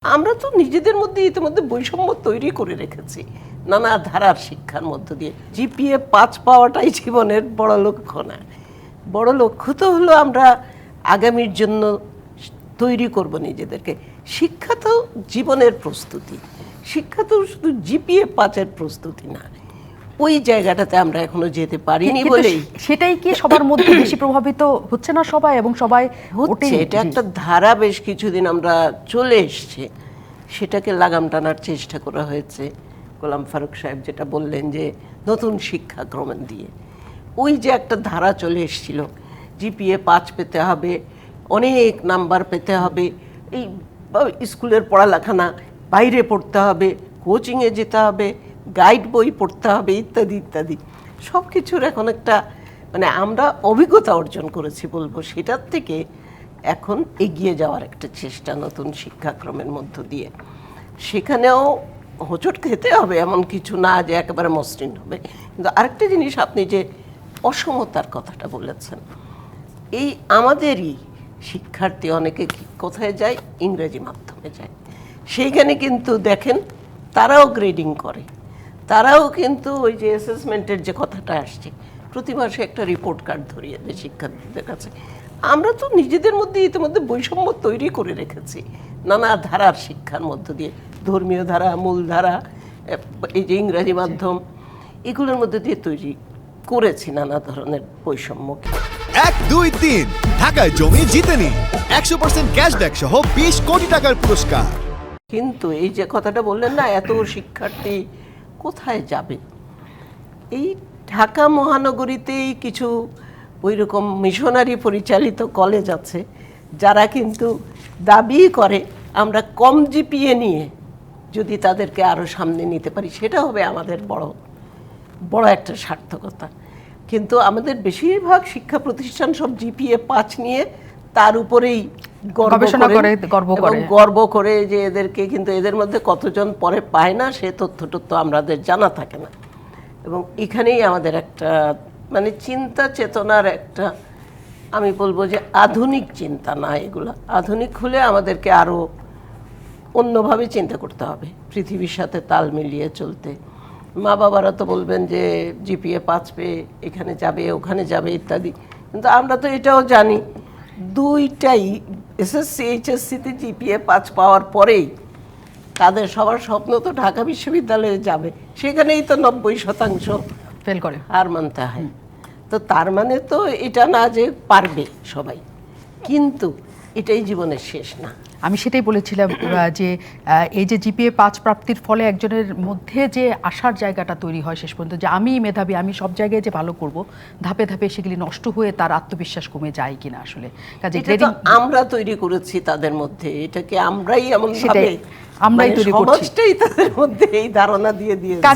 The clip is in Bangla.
আমরা তো নিজেদের মধ্যে ইতিমধ্যে বৈষম্য তৈরি করে রেখেছি নানা ধারার শিক্ষার মধ্য দিয়ে। জিপিএ 5 পাওয়াটাই জীবনের বড় লক্ষ্য না। বড় লক্ষ্য তো হলো আমরা আগামীর জন্য তৈরি করব নিজেদেরকে। শিক্ষা তো জীবনের প্রস্তুতি, শিক্ষা তো শুধু জিপিএ 5-এর প্রস্তুতি না। ওই জায়গাটাতে আমরা এখনো যেতে পারিনি বলেই সেটাই কি সবার মধ্যে বেশি প্রভাবিত হচ্ছে না সবাই, এবং সবাই হচ্ছে। এটা একটা ধারা, বেশ কিছুদিন আমরা চলে এসছে, সেটাকে লাগাম টানার চেষ্টা করা হয়েছে। গোলাম ফারুক সাহেব যেটা বললেন যে নতুন শিক্ষাক্রম দিয়ে ওই যে একটা ধারা চলে এসেছিল, জিপিএ 5 পেতে হবে, অনেক নাম্বার পেতে হবে, এই স্কুলের পড়ালেখা না, বাইরে পড়তে হবে, কোচিংয়ে যেতে হবে, গাইড বই পড়তে হবে, ইত্যাদি ইত্যাদি সব কিছুর এখন একটা মানে আমরা অভিজ্ঞতা অর্জন করেছি বলবো, সেটার থেকে এখন এগিয়ে যাওয়ার একটা চেষ্টা নতুন শিক্ষাক্রমের মধ্য দিয়ে। সেখানেও হোঁচট খেতে হবে এমন কিছু না যে একেবারে মসৃণ হবে। কিন্তু আরেকটা জিনিস, আপনি যে অসমতার কথাটা বলেছেন, এই আমাদেরই শিক্ষার্থী অনেকে কোথায় যায়, ইংরেজি মাধ্যমে যায়। সেইখানে কিন্তু দেখেন তারাও গ্রেডিং করে, তারাও কিন্তু ওই যে অ্যাসেসমেন্টের যে কথাটা আসছে, প্রতি মাসে একটা রিপোর্ট কার্ড ধরিয়ে দেয় শিক্ষার্থীদের কাছে। আমরা তো নিজেদের মধ্যে ইতিমধ্যে বৈষম্য তৈরি করে রেখেছি নানা ধারার শিক্ষার মধ্য দিয়ে, ধর্মীয় ধারা, মূল ধারা, এই যে ইংরাজি মাধ্যম, এগুলোর মধ্যে দিয়ে তৈরি করেছি নানা ধরনের বৈষম্য। 1, 2, 3 ঢাকায় জমি জিতে নিন 100% ক্যাশব্যাক সহ 20 কোটি টাকার পুরস্কার। কিন্তু এই যে কথাটা বললেন না, এত শিক্ষার্থী কোথায় যাবে? এই ঢাকা মহানগরীতেই কিছু ওই রকম মিশনারি পরিচালিত কলেজ আছে যারা কিন্তু দাবি করে আমরা কম জিপিএ নিয়ে যদি তাদেরকে আরও সামনে নিতে পারি, সেটা হবে আমাদের বড় বড় একটা সার্থকতা। কিন্তু আমাদের বেশিরভাগ শিক্ষা প্রতিষ্ঠান সব জিপিএ 5 নিয়ে তার উপরেই গর্ব করে যে এদেরকে, কিন্তু এদের মধ্যে কতজন পরে পায় না সে তথ্যটা আমাদের জানা থাকে না। এবং এখানেই আমাদের একটা মানে চিন্তা চেতনার একটা, আমি বলবো যে আধুনিক চিন্তা না, এগুলো আধুনিক হলে আমাদেরকে আরও অন্যভাবে চিন্তা করতে হবে, পৃথিবীর সাথে তাল মিলিয়ে চলতে। মা বাবারা তো বলবেন যে জিপিএ 5 পেয়ে এখানে যাবে, ওখানে যাবে ইত্যাদি, কিন্তু আমরা তো এটাও জানি দুইটাই এসএসসি এইচএসসিতে জিপিএ 5 পাওয়ার পরেই তাদের সবার স্বপ্ন তো ঢাকা বিশ্ববিদ্যালয়ে যাবে, সেখানেই তো 90% ফেল করে, হার মানতে হয়। তো তার মানে তো এটা না যে পারবে সবাই, কিন্তু এটাই জীবনের শেষ না। আমি সেটাই বলেছিলাম যে এই যে জিপিএ 5 প্রাপ্তির ফলে একজনের মধ্যে যে আশার জায়গাটা তৈরি হয় শেষ পর্যন্ত, যে আমি মেধাবী, আমি সব জায়গায় যে ভালো করব, ধাপে ধাপে সেগুলি নষ্ট হয়ে তার আত্মবিশ্বাস কমে যায় কিনা আসলে। কাজে আমরা তৈরি করেছি তাদের মধ্যে, এটাকে আমরাই এমন ভাবে আমরাই তৈরি করছি, সমাজটাই তাদের মধ্যে এই ধারণা দিয়ে